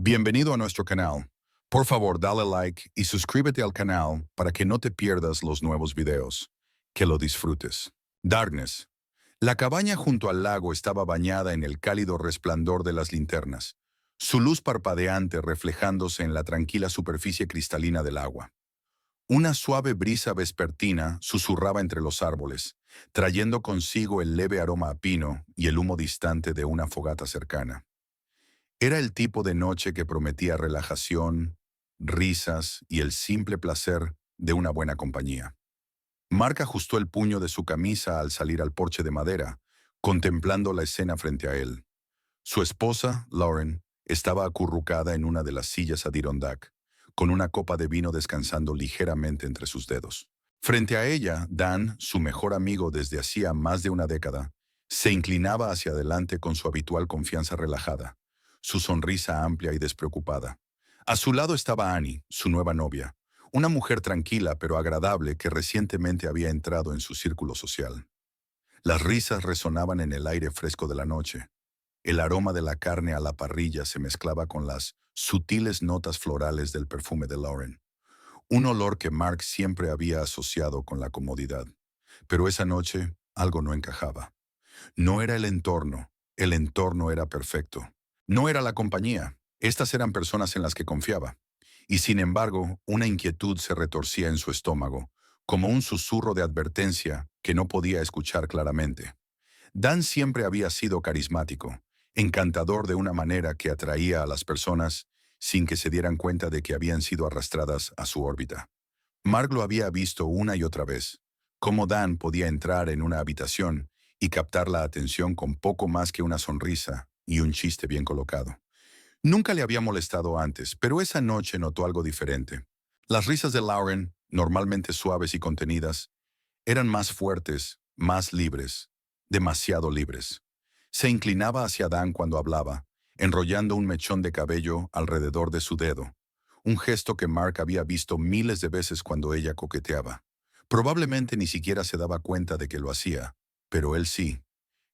Bienvenido a nuestro canal. Por favor, dale like y suscríbete al canal para que no te pierdas los nuevos videos. Que lo disfrutes. Darkness. La cabaña junto al lago estaba bañada en el cálido resplandor de las linternas, su luz parpadeante reflejándose en la tranquila superficie cristalina del agua. Una suave brisa vespertina susurraba entre los árboles, trayendo consigo el leve aroma a pino y el humo distante de una fogata cercana. Era el tipo de noche que prometía relajación, risas y el simple placer de una buena compañía. Mark ajustó el puño de su camisa al salir al porche de madera, contemplando la escena frente a él. Su esposa, Lauren, estaba acurrucada en una de las sillas Adirondack, con una copa de vino descansando ligeramente entre sus dedos. Frente a ella, Dan, su mejor amigo desde hacía más de una década, se inclinaba hacia adelante con su habitual confianza relajada, su sonrisa amplia y despreocupada. A su lado estaba Annie, su nueva novia, una mujer tranquila pero agradable que recientemente había entrado en su círculo social. Las risas resonaban en el aire fresco de la noche. El aroma de la carne a la parrilla se mezclaba con las sutiles notas florales del perfume de Lauren, un olor que Mark siempre había asociado con la comodidad. Pero esa noche algo no encajaba. No era el entorno era perfecto. No era la compañía, estas eran personas en las que confiaba. Y sin embargo, una inquietud se retorcía en su estómago, como un susurro de advertencia que no podía escuchar claramente. Dan siempre había sido carismático, encantador de una manera que atraía a las personas sin que se dieran cuenta de que habían sido arrastradas a su órbita. Mark lo había visto una y otra vez, cómo Dan podía entrar en una habitación y captar la atención con poco más que una sonrisa y un chiste bien colocado. Nunca le había molestado antes, pero esa noche notó algo diferente. Las risas de Lauren, normalmente suaves y contenidas, eran más fuertes, más libres, demasiado libres. Se inclinaba hacia Dan cuando hablaba, enrollando un mechón de cabello alrededor de su dedo, un gesto que Mark había visto miles de veces cuando ella coqueteaba. Probablemente ni siquiera se daba cuenta de que lo hacía, pero él sí.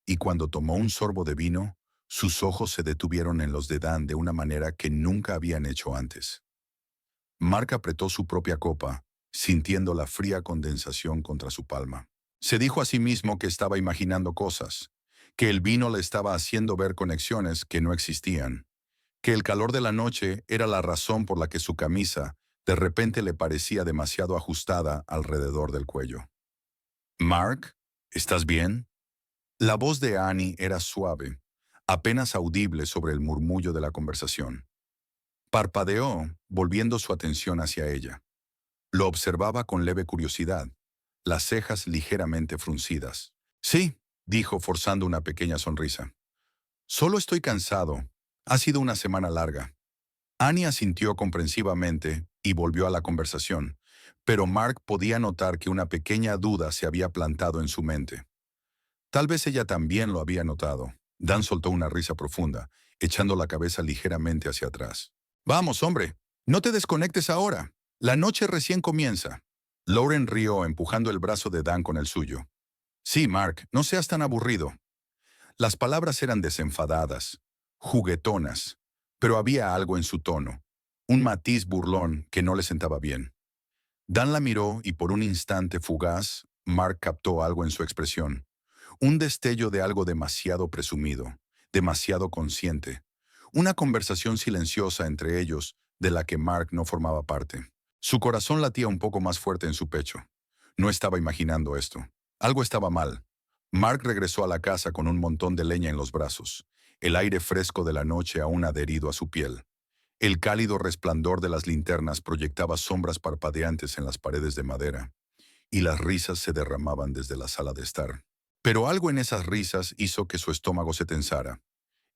Y cuando tomó un sorbo de vino, sus ojos se detuvieron en los de Dan de una manera que nunca habían hecho antes. Mark apretó su propia copa, sintiendo la fría condensación contra su palma. Se dijo a sí mismo que estaba imaginando cosas, que el vino le estaba haciendo ver conexiones que no existían, que el calor de la noche era la razón por la que su camisa de repente le parecía demasiado ajustada alrededor del cuello. «Mark, ¿estás bien?». La voz de Annie era suave, apenas audible sobre el murmullo de la conversación. Parpadeó, volviendo su atención hacia ella. Lo observaba con leve curiosidad, las cejas ligeramente fruncidas. «Sí», dijo forzando una pequeña sonrisa. «Solo estoy cansado. Ha sido una semana larga». Annie asintió comprensivamente y volvió a la conversación, pero Mark podía notar que una pequeña duda se había plantado en su mente. Tal vez ella también lo había notado. Dan soltó una risa profunda, echando la cabeza ligeramente hacia atrás. «Vamos, hombre, no te desconectes ahora. La noche recién comienza». Lauren rió empujando el brazo de Dan con el suyo. «Sí, Mark, no seas tan aburrido». Las palabras eran desenfadadas, juguetonas, pero había algo en su tono, un matiz burlón que no le sentaba bien. Dan la miró y por un instante fugaz, Mark captó algo en su expresión. Un destello de algo demasiado presumido, demasiado consciente. Una conversación silenciosa entre ellos de la que Mark no formaba parte. Su corazón latía un poco más fuerte en su pecho. No estaba imaginando esto. Algo estaba mal. Mark regresó a la casa con un montón de leña en los brazos, el aire fresco de la noche aún adherido a su piel. El cálido resplandor de las linternas proyectaba sombras parpadeantes en las paredes de madera, y las risas se derramaban desde la sala de estar. Pero algo en esas risas hizo que su estómago se tensara.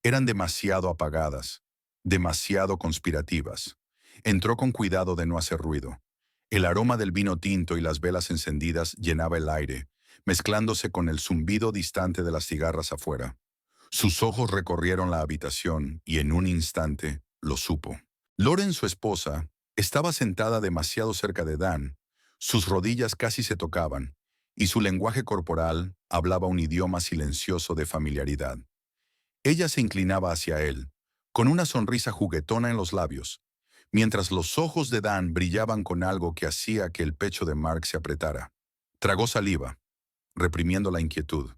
Eran demasiado apagadas, demasiado conspirativas. Entró con cuidado de no hacer ruido. El aroma del vino tinto y las velas encendidas llenaba el aire, mezclándose con el zumbido distante de las cigarras afuera. Sus ojos recorrieron la habitación y en un instante lo supo. Lauren, su esposa, estaba sentada demasiado cerca de Dan. Sus rodillas casi se tocaban, y su lenguaje corporal hablaba un idioma silencioso de familiaridad. Ella se inclinaba hacia él, con una sonrisa juguetona en los labios, mientras los ojos de Dan brillaban con algo que hacía que el pecho de Mark se apretara. Tragó saliva, reprimiendo la inquietud.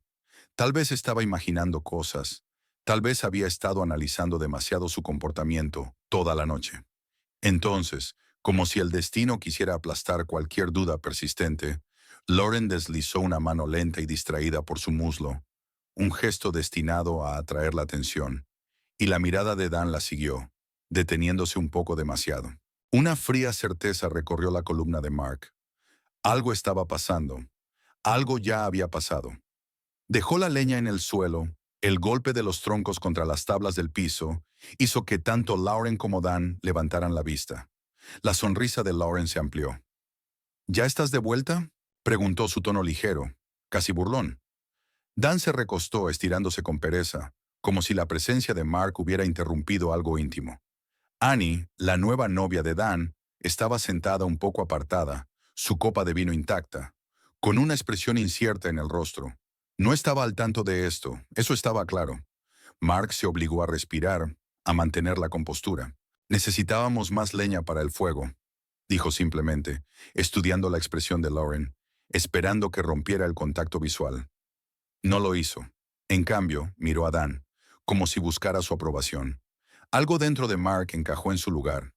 Tal vez estaba imaginando cosas, tal vez había estado analizando demasiado su comportamiento toda la noche. Entonces, como si el destino quisiera aplastar cualquier duda persistente, Lauren deslizó una mano lenta y distraída por su muslo, un gesto destinado a atraer la atención, y la mirada de Dan la siguió, deteniéndose un poco demasiado. Una fría certeza recorrió la columna de Mark. Algo estaba pasando. Algo ya había pasado. Dejó la leña en el suelo. El golpe de los troncos contra las tablas del piso hizo que tanto Lauren como Dan levantaran la vista. La sonrisa de Lauren se amplió. ¿Ya estás de vuelta?, preguntó, su tono ligero, casi burlón. Dan se recostó, estirándose con pereza, como si la presencia de Mark hubiera interrumpido algo íntimo. Annie, la nueva novia de Dan, estaba sentada un poco apartada, su copa de vino intacta, con una expresión incierta en el rostro. No estaba al tanto de esto, eso estaba claro. Mark se obligó a respirar, a mantener la compostura. Necesitábamos más leña para el fuego, dijo simplemente, estudiando la expresión de Lauren, esperando que rompiera el contacto visual. No lo hizo. En cambio, miró a Dan, como si buscara su aprobación. Algo dentro de Mark encajó en su lugar.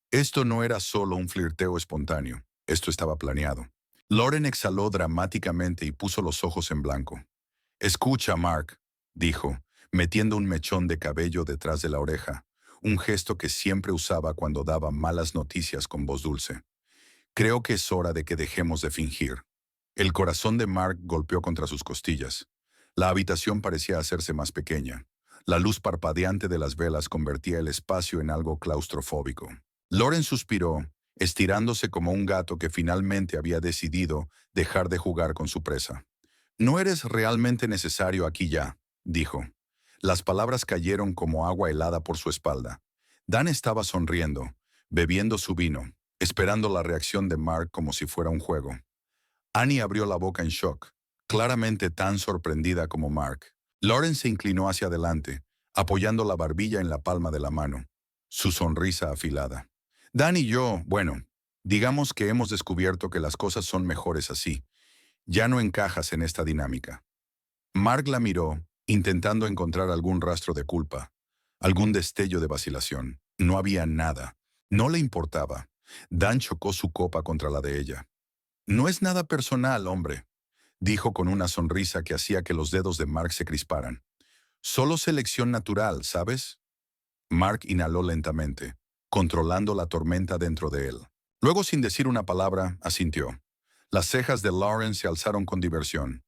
Esto no era solo un flirteo espontáneo, esto estaba planeado. Lauren exhaló dramáticamente y puso los ojos en blanco. «Escucha, Mark», dijo, metiendo un mechón de cabello detrás de la oreja, un gesto que siempre usaba cuando daba malas noticias con voz dulce. «Creo que es hora de que dejemos de fingir». El corazón de Mark golpeó contra sus costillas. La habitación parecía hacerse más pequeña. La luz parpadeante de las velas convertía el espacio en algo claustrofóbico. Lauren suspiró, estirándose como un gato que finalmente había decidido dejar de jugar con su presa. «No eres realmente necesario aquí ya», dijo. Las palabras cayeron como agua helada por su espalda. Dan estaba sonriendo, bebiendo su vino, esperando la reacción de Mark como si fuera un juego. Annie abrió la boca en shock, claramente tan sorprendida como Mark. Lauren se inclinó hacia adelante, apoyando la barbilla en la palma de la mano, su sonrisa afilada. «Dan y yo, bueno, digamos que hemos descubierto que las cosas son mejores así. Ya no encajas en esta dinámica». Mark la miró, intentando encontrar algún rastro de culpa, algún destello de vacilación. No había nada. No le importaba. Dan chocó su copa contra la de ella. «No es nada personal, hombre», dijo con una sonrisa que hacía que los dedos de Mark se crisparan. «Solo selección natural, ¿sabes?». Mark inhaló lentamente, controlando la tormenta dentro de él. Luego, sin decir una palabra, asintió. Las cejas de Lauren se alzaron con diversión.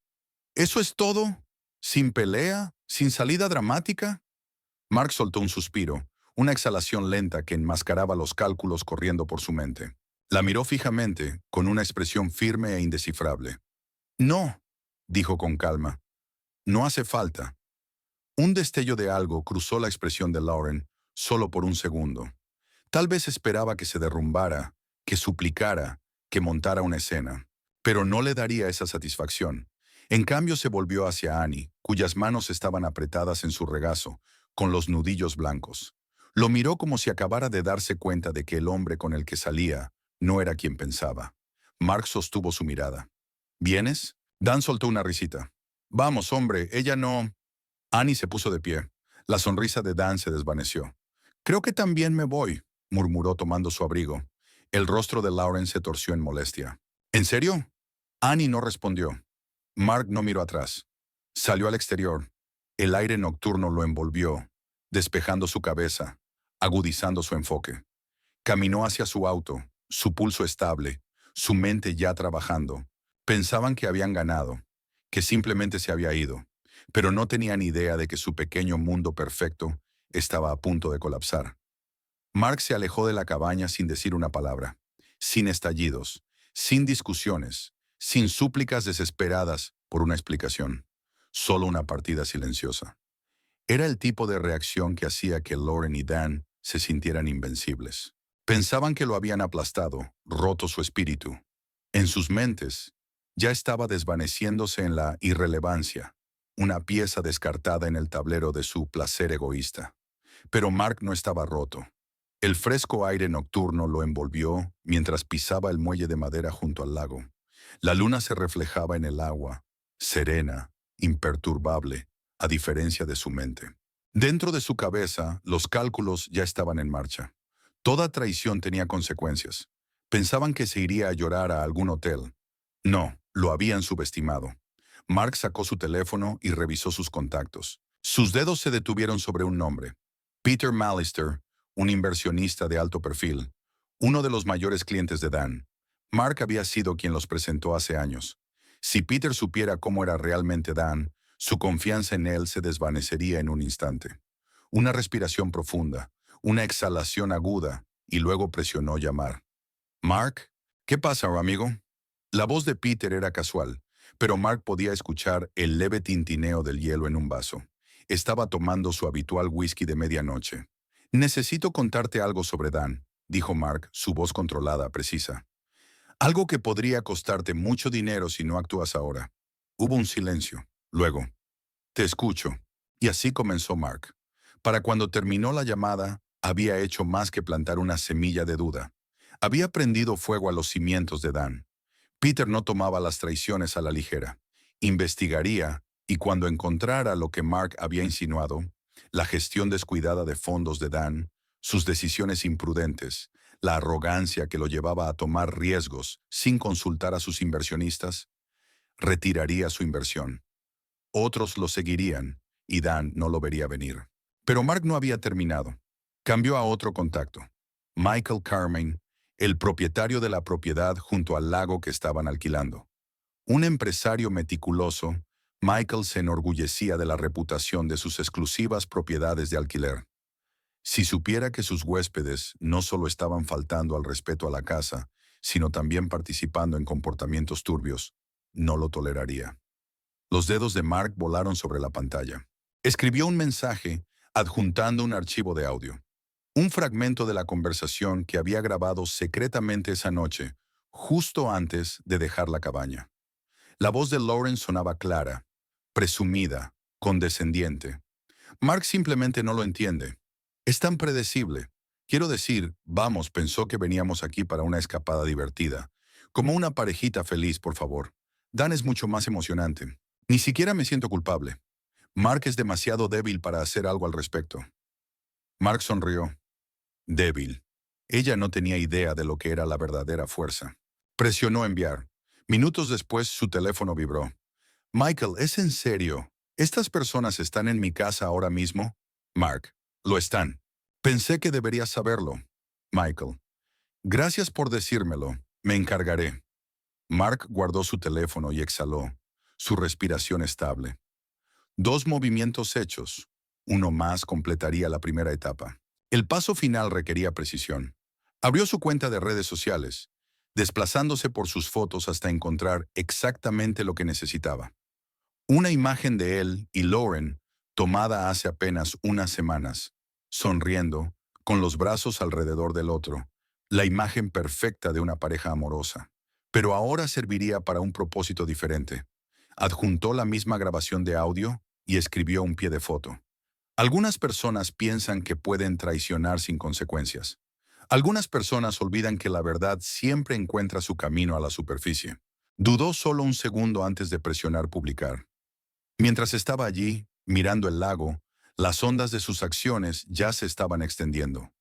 «¿Eso es todo? ¿Sin pelea? ¿Sin salida dramática?». Mark soltó un suspiro, una exhalación lenta que enmascaraba los cálculos corriendo por su mente. La miró fijamente, con una expresión firme e indescifrable. «No», dijo con calma. «No hace falta». Un destello de algo cruzó la expresión de Lauren, solo por un segundo. Tal vez esperaba que se derrumbara, que suplicara, que montara una escena. Pero no le daría esa satisfacción. En cambio se volvió hacia Annie, cuyas manos estaban apretadas en su regazo, con los nudillos blancos. Lo miró como si acabara de darse cuenta de que el hombre con el que salía no era quien pensaba. Mark sostuvo su mirada. «¿Vienes?». Dan soltó una risita. «Vamos, hombre, ella no...». Annie se puso de pie. La sonrisa de Dan se desvaneció. «Creo que también me voy», murmuró tomando su abrigo. El rostro de Lauren se torció en molestia. «¿En serio?». Annie no respondió. Mark no miró atrás. Salió al exterior. El aire nocturno lo envolvió, despejando su cabeza, agudizando su enfoque. Caminó hacia su auto, su pulso estable, su mente ya trabajando. Pensaban que habían ganado, que simplemente se había ido, pero no tenían idea de que su pequeño mundo perfecto estaba a punto de colapsar. Mark se alejó de la cabaña sin decir una palabra, sin estallidos, sin discusiones, sin súplicas desesperadas por una explicación. Solo una partida silenciosa. Era el tipo de reacción que hacía que Lauren y Dan se sintieran invencibles. Pensaban que lo habían aplastado, roto su espíritu. En sus mentes, ya estaba desvaneciéndose en la irrelevancia, una pieza descartada en el tablero de su placer egoísta. Pero Mark no estaba roto. El fresco aire nocturno lo envolvió mientras pisaba el muelle de madera junto al lago. La luna se reflejaba en el agua, serena, imperturbable, a diferencia de su mente. Dentro de su cabeza, los cálculos ya estaban en marcha. Toda traición tenía consecuencias. Pensaban que se iría a llorar a algún hotel. No, lo habían subestimado. Mark sacó su teléfono y revisó sus contactos. Sus dedos se detuvieron sobre un nombre. Peter Mallister, un inversionista de alto perfil, uno de los mayores clientes de Dan. Mark había sido quien los presentó hace años. Si Peter supiera cómo era realmente Dan, su confianza en él se desvanecería en un instante. Una respiración profunda, una exhalación aguda, y luego presionó llamar. «Mark, ¿qué pasa, amigo?» La voz de Peter era casual, pero Mark podía escuchar el leve tintineo del hielo en un vaso. Estaba tomando su habitual whisky de medianoche. «Necesito contarte algo sobre Dan», dijo Mark, su voz controlada, precisa. «Algo que podría costarte mucho dinero si no actúas ahora». Hubo un silencio. Luego, «Te escucho». Y así comenzó Mark. Para cuando terminó la llamada, había hecho más que plantar una semilla de duda. Había prendido fuego a los cimientos de Dan. Peter no tomaba las traiciones a la ligera. Investigaría, y cuando encontrara lo que Mark había insinuado, la gestión descuidada de fondos de Dan, sus decisiones imprudentes, la arrogancia que lo llevaba a tomar riesgos sin consultar a sus inversionistas, retiraría su inversión. Otros lo seguirían, y Dan no lo vería venir. Pero Mark no había terminado. Cambió a otro contacto. Michael Carmine, el propietario de la propiedad junto al lago que estaban alquilando. Un empresario meticuloso, Michael se enorgullecía de la reputación de sus exclusivas propiedades de alquiler. Si supiera que sus huéspedes no solo estaban faltando al respeto a la casa, sino también participando en comportamientos turbios, no lo toleraría. Los dedos de Mark volaron sobre la pantalla. Escribió un mensaje adjuntando un archivo de audio. Un fragmento de la conversación que había grabado secretamente esa noche, justo antes de dejar la cabaña. La voz de Lauren sonaba clara, presumida, condescendiente. Mark simplemente no lo entiende. Es tan predecible. Quiero decir, vamos, pensó que veníamos aquí para una escapada divertida. Como una parejita feliz, por favor. Dan es mucho más emocionante. Ni siquiera me siento culpable. Mark es demasiado débil para hacer algo al respecto. Mark sonrió. Débil. Ella no tenía idea de lo que era la verdadera fuerza. Presionó enviar. Minutos después su teléfono vibró. «Michael, ¿es en serio? ¿Estas personas están en mi casa ahora mismo?» «Mark, lo están. Pensé que deberías saberlo». «Michael, gracias por decírmelo. Me encargaré». Mark guardó su teléfono y exhaló, su respiración estable. 2 movimientos hechos. Uno más completaría la primera etapa. El paso final requería precisión. Abrió su cuenta de redes sociales, desplazándose por sus fotos hasta encontrar exactamente lo que necesitaba. Una imagen de él y Lauren, tomada hace apenas unas semanas, sonriendo, con los brazos alrededor del otro, la imagen perfecta de una pareja amorosa. Pero ahora serviría para un propósito diferente. Adjuntó la misma grabación de audio y escribió un pie de foto. Algunas personas piensan que pueden traicionar sin consecuencias. Algunas personas olvidan que la verdad siempre encuentra su camino a la superficie. Dudó solo un segundo antes de presionar publicar. Mientras estaba allí, mirando el lago, las ondas de sus acciones ya se estaban extendiendo.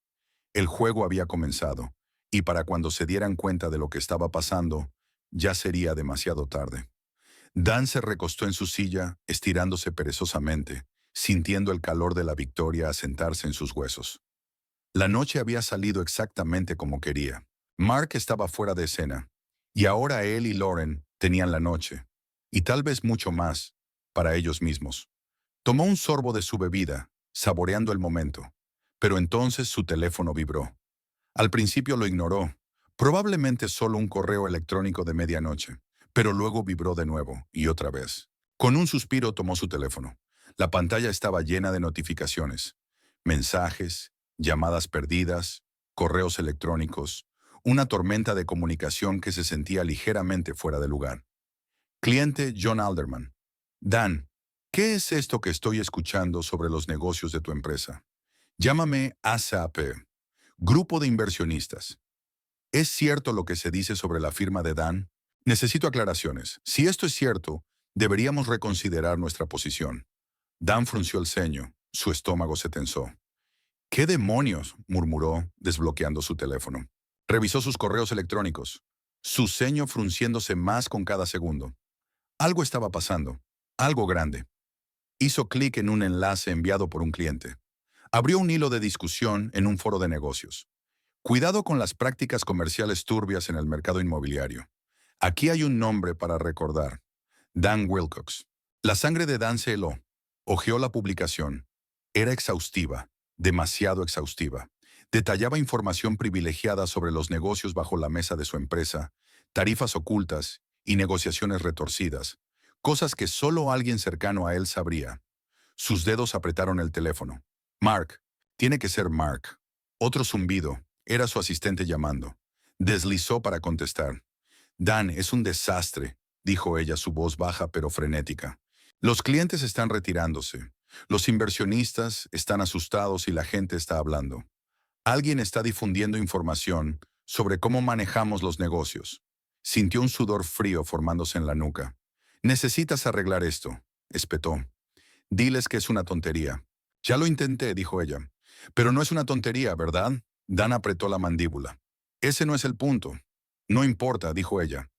El juego había comenzado, y para cuando se dieran cuenta de lo que estaba pasando, ya sería demasiado tarde. Dan se recostó en su silla, estirándose perezosamente, sintiendo el calor de la victoria asentarse en sus huesos. La noche había salido exactamente como quería. Mark estaba fuera de escena, y ahora él y Lauren tenían la noche, y tal vez mucho más, para ellos mismos. Tomó un sorbo de su bebida, saboreando el momento, pero entonces su teléfono vibró. Al principio lo ignoró, probablemente solo un correo electrónico de medianoche, pero luego vibró de nuevo y otra vez. Con un suspiro tomó su teléfono. La pantalla estaba llena de notificaciones, mensajes, llamadas perdidas, correos electrónicos, una tormenta de comunicación que se sentía ligeramente fuera de lugar. Cliente John Alderman. Dan, ¿qué es esto que estoy escuchando sobre los negocios de tu empresa? Llámame ASAP. Grupo de inversionistas. ¿Es cierto lo que se dice sobre la firma de Dan? Necesito aclaraciones. Si esto es cierto, deberíamos reconsiderar nuestra posición. Dan frunció el ceño. Su estómago se tensó. ¿Qué demonios?, murmuró, desbloqueando su teléfono. Revisó sus correos electrónicos, su ceño frunciéndose más con cada segundo. Algo estaba pasando, algo grande. Hizo clic en un enlace enviado por un cliente. Abrió un hilo de discusión en un foro de negocios. Cuidado con las prácticas comerciales turbias en el mercado inmobiliario. Aquí hay un nombre para recordar. Dan Wilcox. La sangre de Dan se heló. Hojeó la publicación. Era exhaustiva, demasiado exhaustiva. Detallaba información privilegiada sobre los negocios bajo la mesa de su empresa, tarifas ocultas y negociaciones retorcidas, cosas que solo alguien cercano a él sabría. Sus dedos apretaron el teléfono. Mark. Tiene que ser Mark. Otro zumbido. Era su asistente llamando. Deslizó para contestar. Dan, es un desastre, dijo ella, su voz baja pero frenética. Los clientes están retirándose. Los inversionistas están asustados y la gente está hablando. Alguien está difundiendo información sobre cómo manejamos los negocios. Sintió un sudor frío formándose en la nuca. Necesitas arreglar esto, espetó. Diles que es una tontería. Ya lo intenté, dijo ella. Pero no es una tontería, ¿verdad? Dan apretó la mandíbula. Ese no es el punto. No importa, dijo ella.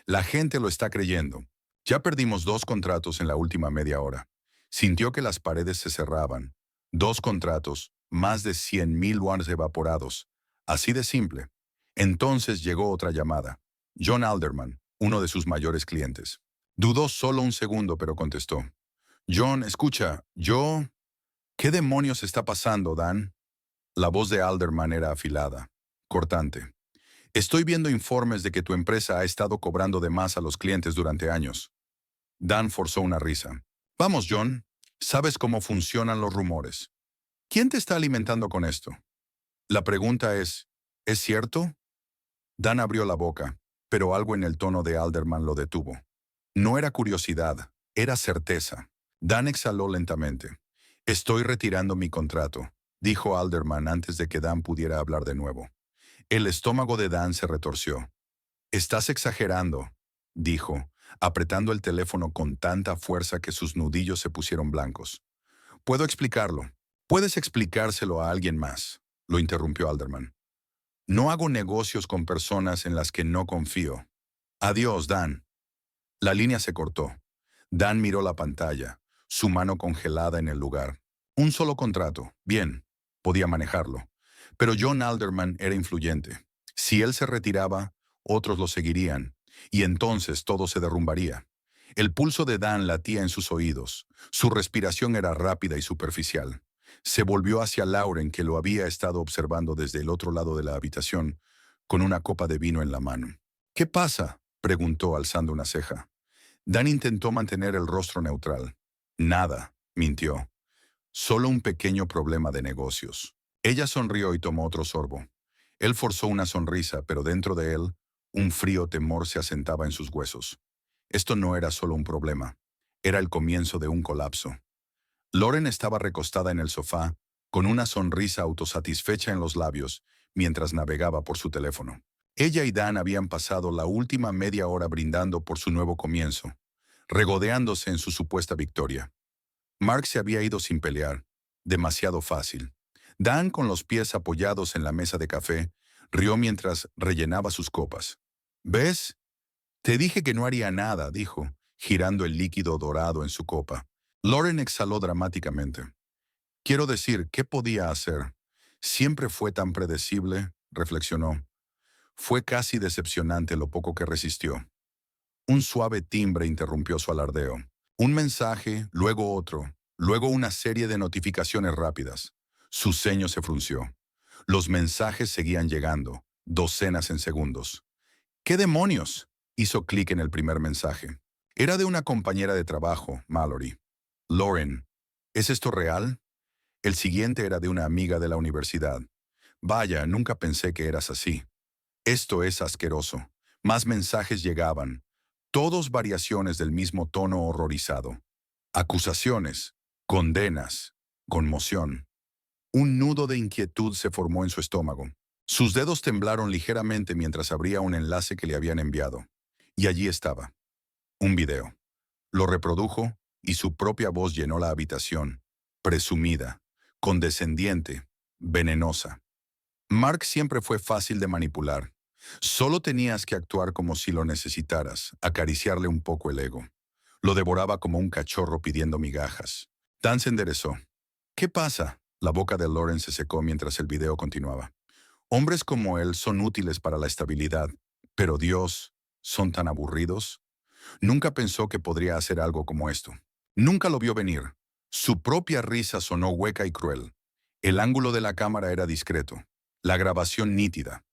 La gente lo está creyendo. Ya perdimos 2 contratos en la última media hora. Sintió que las paredes se cerraban. 2 contratos, más de 100,000 yuanes evaporados. Así de simple. Entonces llegó otra llamada. John Alderman, uno de sus mayores clientes. Dudó solo un segundo, pero contestó. John, escucha, ¿Qué demonios está pasando, Dan? La voz de Alderman era afilada, cortante. Estoy viendo informes de que tu empresa ha estado cobrando de más a los clientes durante años. Dan forzó una risa. Vamos, John. Sabes cómo funcionan los rumores. ¿Quién te está alimentando con esto? La pregunta ¿es cierto? Dan abrió la boca, pero algo en el tono de Alderman lo detuvo. No era curiosidad, era certeza. Dan exhaló lentamente. Estoy retirando mi contrato, dijo Alderman antes de que Dan pudiera hablar de nuevo. El estómago de Dan se retorció. Estás exagerando, dijo, apretando el teléfono con tanta fuerza que sus nudillos se pusieron blancos. Puedo explicarlo. Puedes explicárselo a alguien más, lo interrumpió Alderman. No hago negocios con personas en las que no confío. Adiós, Dan. La línea se cortó. Dan miró la pantalla, su mano congelada en el lugar. Un solo contrato, bien, podía manejarlo. Pero John Alderman era influyente. Si él se retiraba, otros lo seguirían, y entonces todo se derrumbaría. El pulso de Dan latía en sus oídos. Su respiración era rápida y superficial. Se volvió hacia Lauren, que lo había estado observando desde el otro lado de la habitación, con una copa de vino en la mano. ¿Qué pasa?, preguntó alzando una ceja. Dan intentó mantener el rostro neutral. Nada, mintió. Solo un pequeño problema de negocios. Ella sonrió y tomó otro sorbo. Él forzó una sonrisa, pero dentro de él, un frío temor se asentaba en sus huesos. Esto no era solo un problema. Era el comienzo de un colapso. Lauren estaba recostada en el sofá, con una sonrisa autosatisfecha en los labios, mientras navegaba por su teléfono. Ella y Dan habían pasado la última media hora brindando por su nuevo comienzo, regodeándose en su supuesta victoria. Mark se había ido sin pelear, demasiado fácil. Dan, con los pies apoyados en la mesa de café, rió mientras rellenaba sus copas. ¿Ves? Te dije que no haría nada, dijo, girando el líquido dorado en su copa. Lauren exhaló dramáticamente. Quiero decir, ¿qué podía hacer? Siempre fue tan predecible, reflexionó. Fue casi decepcionante lo poco que resistió. Un suave timbre interrumpió su alardeo. Un mensaje, luego otro, luego una serie de notificaciones rápidas. Su ceño se frunció. Los mensajes seguían llegando, docenas en segundos. ¿Qué demonios?, hizo clic en el primer mensaje. Era de una compañera de trabajo, Mallory. Lauren, ¿es esto real? El siguiente era de una amiga de la universidad. Vaya, nunca pensé que eras así. Esto es asqueroso. Más mensajes llegaban, todos variaciones del mismo tono horrorizado. Acusaciones, condenas, conmoción. Un nudo de inquietud se formó en su estómago. Sus dedos temblaron ligeramente mientras abría un enlace que le habían enviado. Y allí estaba. Un video. Lo reprodujo y su propia voz llenó la habitación. Presumida, condescendiente, venenosa. Mark siempre fue fácil de manipular. Solo tenías que actuar como si lo necesitaras, acariciarle un poco el ego. Lo devoraba como un cachorro pidiendo migajas. Dan se enderezó. ¿Qué pasa? La boca de Lauren se secó mientras el video continuaba. Hombres como él son útiles para la estabilidad, pero Dios, ¿son tan aburridos? Nunca pensó que podría hacer algo como esto. Nunca lo vio venir. Su propia risa sonó hueca y cruel. El ángulo de la cámara era discreto. La grabación nítida.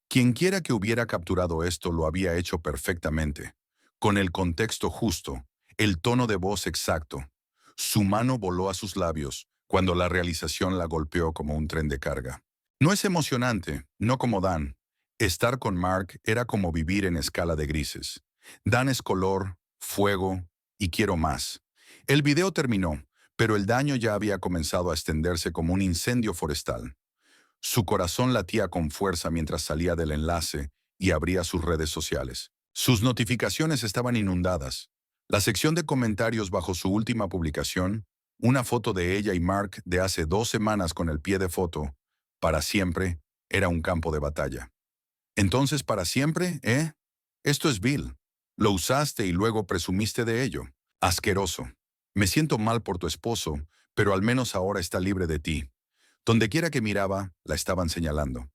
Quienquiera que hubiera capturado esto lo había hecho perfectamente, con el contexto justo, el tono de voz exacto. Su mano voló a sus labios cuando la realización la golpeó como un tren de carga. No es emocionante, no como Dan. Estar con Mark era como vivir en escala de grises. Dan es color, fuego y quiero más. El video terminó, pero el daño ya había comenzado a extenderse como un incendio forestal. Su corazón latía con fuerza mientras salía del enlace y abría sus redes sociales. Sus notificaciones estaban inundadas. La sección de comentarios bajo su última publicación, una foto de ella y Mark de hace 2 semanas con el pie de foto, para siempre, era un campo de batalla. Entonces, para siempre, ¿eh? Esto es vil. Lo usaste y luego presumiste de ello. Asqueroso. Me siento mal por tu esposo, pero al menos ahora está libre de ti. Dondequiera que miraba, la estaban señalando.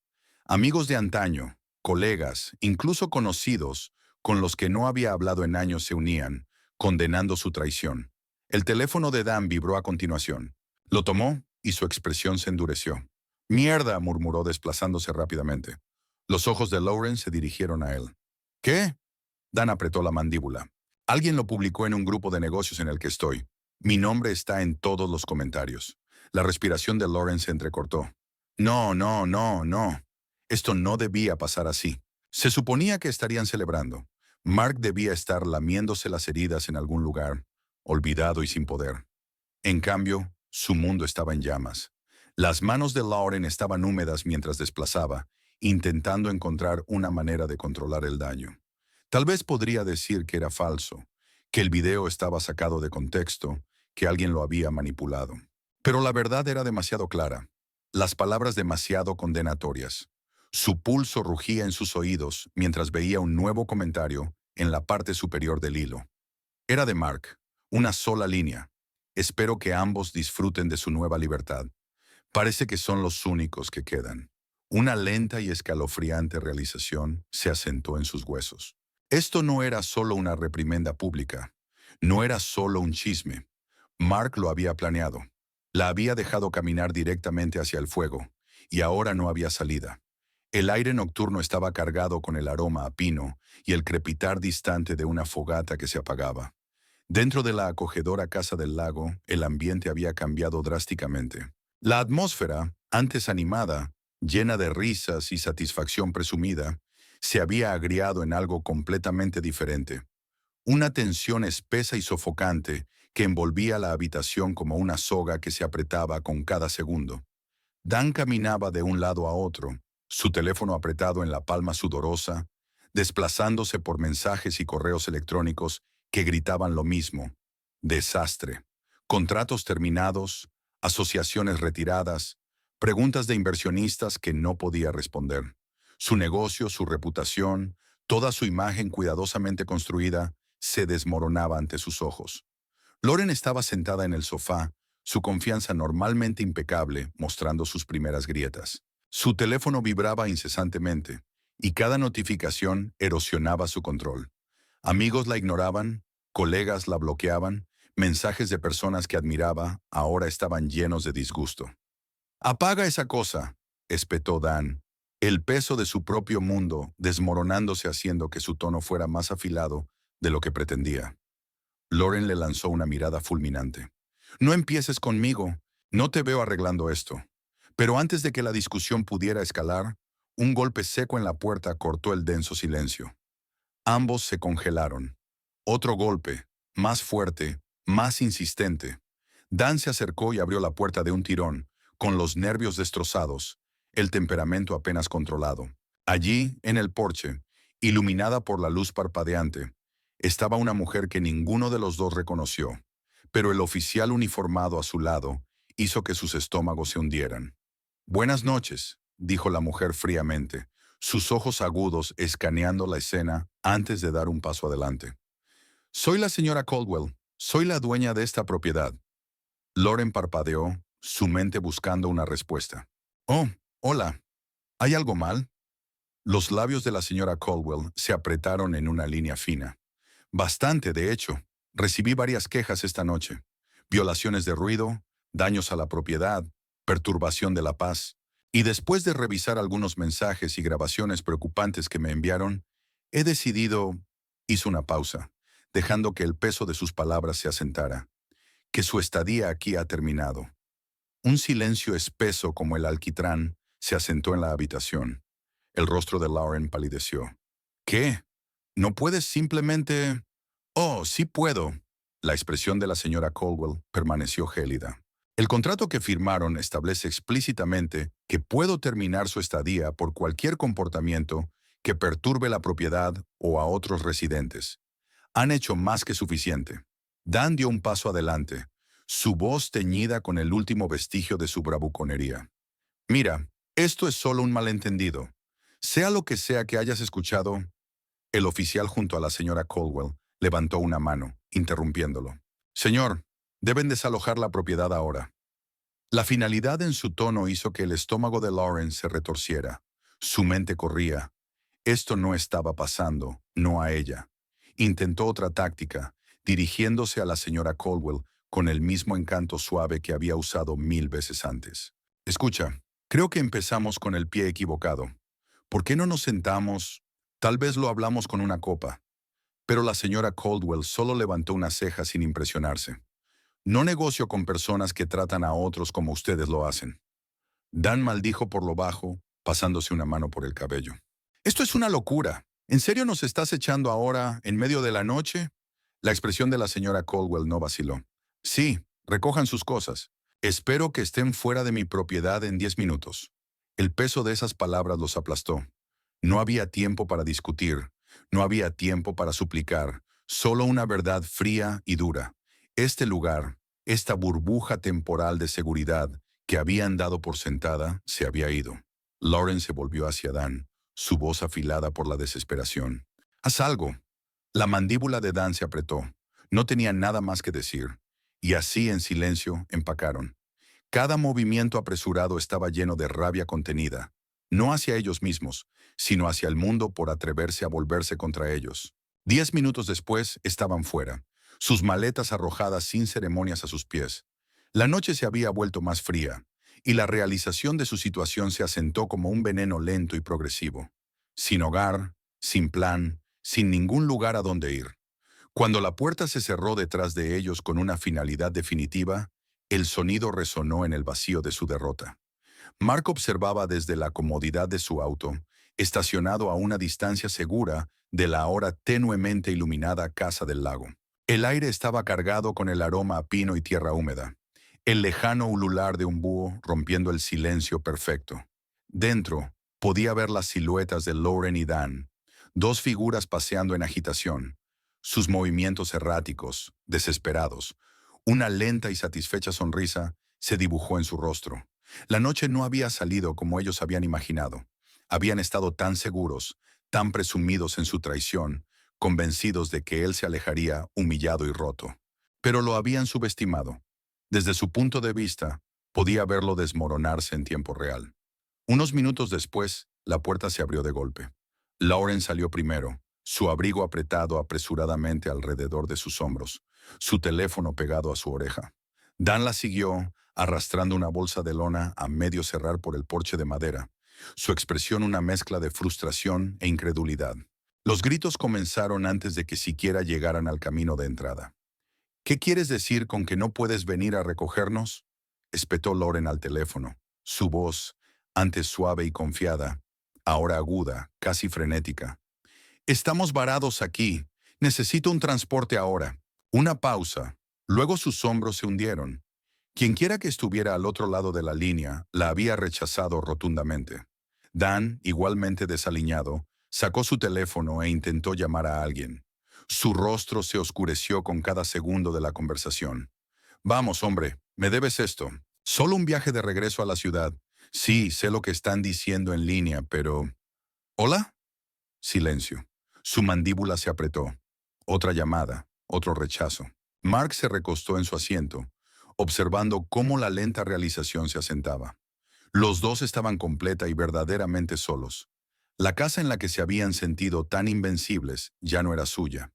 Amigos de antaño, colegas, incluso conocidos, con los que no había hablado en años se unían, condenando su traición. El teléfono de Dan vibró a continuación. Lo tomó y su expresión se endureció. «Mierda», murmuró desplazándose rápidamente. Los ojos de Lauren se dirigieron a él. «¿Qué?» Dan apretó la mandíbula. «Alguien lo publicó en un grupo de negocios en el que estoy. Mi nombre está en todos los comentarios». La respiración de Lauren se entrecortó. «No, no, no, no. Esto no debía pasar así». Se suponía que estarían celebrando. Mark debía estar lamiéndose las heridas en algún lugar, olvidado y sin poder. En cambio, su mundo estaba en llamas. Las manos de Lauren estaban húmedas mientras desplazaba, intentando encontrar una manera de controlar el daño. Tal vez podría decir que era falso, que el video estaba sacado de contexto, que alguien lo había manipulado. Pero la verdad era demasiado clara, las palabras demasiado condenatorias. Su pulso rugía en sus oídos mientras veía un nuevo comentario en la parte superior del hilo. Era de Mark, una sola línea. «Espero que ambos disfruten de su nueva libertad. Parece que son los únicos que quedan». Una lenta y escalofriante realización se asentó en sus huesos. Esto no era solo una reprimenda pública, no era solo un chisme. Mark lo había planeado. La había dejado caminar directamente hacia el fuego, y ahora no había salida. El aire nocturno estaba cargado con el aroma a pino y el crepitar distante de una fogata que se apagaba. Dentro de la acogedora casa del lago, el ambiente había cambiado drásticamente. La atmósfera, antes animada, llena de risas y satisfacción presumida, se había agriado en algo completamente diferente. Una tensión espesa y sofocante que envolvía la habitación como una soga que se apretaba con cada segundo. Dan caminaba de un lado a otro, su teléfono apretado en la palma sudorosa, desplazándose por mensajes y correos electrónicos que gritaban lo mismo: desastre, contratos terminados, asociaciones retiradas, preguntas de inversionistas que no podía responder. Su negocio, su reputación, toda su imagen cuidadosamente construida, se desmoronaba ante sus ojos. Lauren estaba sentada en el sofá, su confianza normalmente impecable, mostrando sus primeras grietas. Su teléfono vibraba incesantemente, y cada notificación erosionaba su control. Amigos la ignoraban, colegas la bloqueaban, mensajes de personas que admiraba ahora estaban llenos de disgusto. «Apaga esa cosa», espetó Dan, el peso de su propio mundo desmoronándose haciendo que su tono fuera más afilado de lo que pretendía. Lauren le lanzó una mirada fulminante. «No empieces conmigo, no te veo arreglando esto». Pero antes de que la discusión pudiera escalar, un golpe seco en la puerta cortó el denso silencio. Ambos se congelaron. Otro golpe, más fuerte, más insistente. Dan se acercó y abrió la puerta de un tirón, con los nervios destrozados, el temperamento apenas controlado. Allí, en el porche, iluminada por la luz parpadeante, estaba una mujer que ninguno de los dos reconoció, pero el oficial uniformado a su lado hizo que sus estómagos se hundieran. «Buenas noches», dijo la mujer fríamente, sus ojos agudos escaneando la escena antes de dar un paso adelante. «Soy la señora Caldwell, soy la dueña de esta propiedad». Lauren parpadeó, su mente buscando una respuesta. «Oh, hola. ¿Hay algo mal?» Los labios de la señora Caldwell se apretaron en una línea fina. «Bastante, de hecho. Recibí varias quejas esta noche. Violaciones de ruido, daños a la propiedad, perturbación de la paz. Y después de revisar algunos mensajes y grabaciones preocupantes que me enviaron, he decidido...» Hizo una pausa, dejando que el peso de sus palabras se asentara. «Que su estadía aquí ha terminado». Un silencio espeso como el alquitrán se asentó en la habitación. El rostro de Lauren palideció. «¿Qué? ¿No puedes simplemente...?» «Oh, sí puedo». La expresión de la señora Caldwell permaneció gélida. «El contrato que firmaron establece explícitamente que puedo terminar su estadía por cualquier comportamiento que perturbe la propiedad o a otros residentes. Han hecho más que suficiente». Dan dio un paso adelante, su voz teñida con el último vestigio de su bravuconería. «Mira, esto es solo un malentendido. Sea lo que sea que hayas escuchado...» El oficial junto a la señora Caldwell levantó una mano, interrumpiéndolo. «Señor, deben desalojar la propiedad ahora». La finalidad en su tono hizo que el estómago de Lawrence se retorciera. Su mente corría. Esto no estaba pasando, no a ella. Intentó otra táctica, dirigiéndose a la señora Caldwell con el mismo encanto suave que había usado 1000 veces antes. «Escucha, creo que empezamos con el pie equivocado. ¿Por qué no nos sentamos? Tal vez lo hablamos con una copa». Pero la señora Caldwell solo levantó una ceja sin impresionarse. «No negocio con personas que tratan a otros como ustedes lo hacen». Dan maldijo por lo bajo, pasándose una mano por el cabello. «Esto es una locura. ¿En serio nos estás echando ahora, en medio de la noche?» La expresión de la señora Caldwell no vaciló. «Sí, recojan sus cosas. Espero que estén fuera de mi propiedad en 10 minutos». El peso de esas palabras los aplastó. No había tiempo para discutir, no había tiempo para suplicar, solo una verdad fría y dura. Este lugar, esta burbuja temporal de seguridad que habían dado por sentada, se había ido. Lauren se volvió hacia Dan, su voz afilada por la desesperación. «Haz algo». La mandíbula de Dan se apretó. No tenía nada más que decir. Y así, en silencio, empacaron. Cada movimiento apresurado estaba lleno de rabia contenida, no hacia ellos mismos, sino hacia el mundo por atreverse a volverse contra ellos. 10 minutos después estaban fuera, sus maletas arrojadas sin ceremonias a sus pies. La noche se había vuelto más fría, y la realización de su situación se asentó como un veneno lento y progresivo. Sin hogar, sin plan, sin ningún lugar a donde ir. Cuando la puerta se cerró detrás de ellos con una finalidad definitiva, el sonido resonó en el vacío de su derrota. Mark observaba desde la comodidad de su auto, estacionado a una distancia segura de la ahora tenuemente iluminada casa del lago. El aire estaba cargado con el aroma a pino y tierra húmeda, el lejano ulular de un búho rompiendo el silencio perfecto. Dentro, podía ver las siluetas de Lauren y Dan, dos figuras paseando en agitación, sus movimientos erráticos, desesperados. Una lenta y satisfecha sonrisa se dibujó en su rostro. La noche no había salido como ellos habían imaginado. Habían estado tan seguros, tan presumidos en su traición, convencidos de que él se alejaría humillado y roto. Pero lo habían subestimado. Desde su punto de vista, podía verlo desmoronarse en tiempo real. Unos minutos después, la puerta se abrió de golpe. Lauren salió primero, su abrigo apretado apresuradamente alrededor de sus hombros, su teléfono pegado a su oreja. Dan la siguió, arrastrando una bolsa de lona a medio cerrar por el porche de madera, su expresión una mezcla de frustración e incredulidad. Los gritos comenzaron antes de que siquiera llegaran al camino de entrada. «¿Qué quieres decir con que no puedes venir a recogernos?», espetó Lauren al teléfono, su voz, antes suave y confiada, ahora aguda, casi frenética. «Estamos varados aquí. Necesito un transporte ahora». Una pausa. Luego sus hombros se hundieron. Quienquiera que estuviera al otro lado de la línea la había rechazado rotundamente. Dan, igualmente desaliñado, sacó su teléfono e intentó llamar a alguien. Su rostro se oscureció con cada segundo de la conversación. Vamos, hombre, me debes esto. Solo un viaje de regreso a la ciudad. Sí, sé lo que están diciendo en línea, pero... ¿Hola? Silencio. Su mandíbula se apretó. Otra llamada, otro rechazo. Mark se recostó en su asiento, observando cómo la lenta realización se asentaba. Los dos estaban completa y verdaderamente solos. La casa en la que se habían sentido tan invencibles ya no era suya.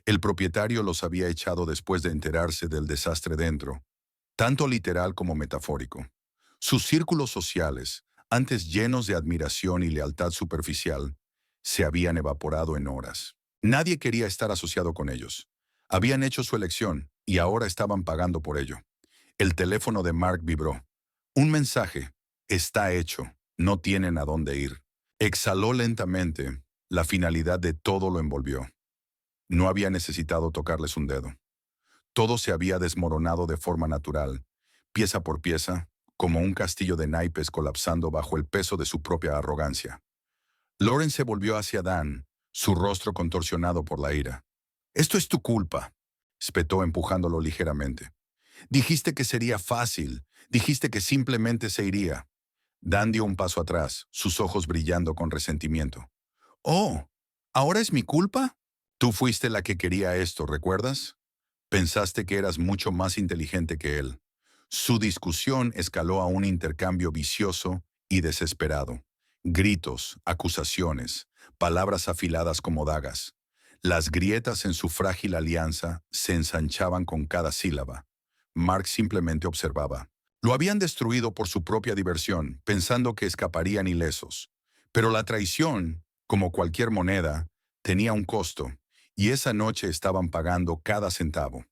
El propietario los había echado después de enterarse del desastre dentro, tanto literal como metafórico. Sus círculos sociales, antes llenos de admiración y lealtad superficial, se habían evaporado en horas. Nadie quería estar asociado con ellos. Habían hecho su elección y ahora estaban pagando por ello. El teléfono de Mark vibró. Un mensaje. Está hecho. No tienen a dónde ir. Exhaló lentamente. La finalidad de todo lo envolvió. No había necesitado tocarles un dedo. Todo se había desmoronado de forma natural, pieza por pieza, como un castillo de naipes colapsando bajo el peso de su propia arrogancia. Lauren se volvió hacia Dan, su rostro contorsionado por la ira. «Esto es tu culpa», espetó empujándolo ligeramente. «Dijiste que sería fácil, dijiste que simplemente se iría». Dan dio un paso atrás, sus ojos brillando con resentimiento. «Oh, ¿ahora es mi culpa? Tú fuiste la que quería esto, ¿recuerdas? Pensaste que eras mucho más inteligente que él». Su discusión escaló a un intercambio vicioso y desesperado. Gritos, acusaciones, palabras afiladas como dagas. Las grietas en su frágil alianza se ensanchaban con cada sílaba. Mark simplemente observaba. Lo habían destruido por su propia diversión, pensando que escaparían ilesos. Pero la traición, como cualquier moneda, tenía un costo, y esa noche estaban pagando cada centavo.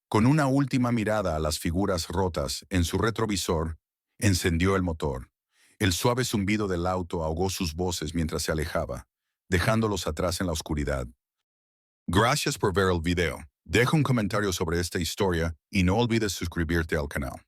Con una última mirada a las figuras rotas en su retrovisor, encendió el motor. El suave zumbido del auto ahogó sus voces mientras se alejaba, dejándolos atrás en la oscuridad. Gracias por ver el video. Deja un comentario sobre esta historia y no olvides suscribirte al canal.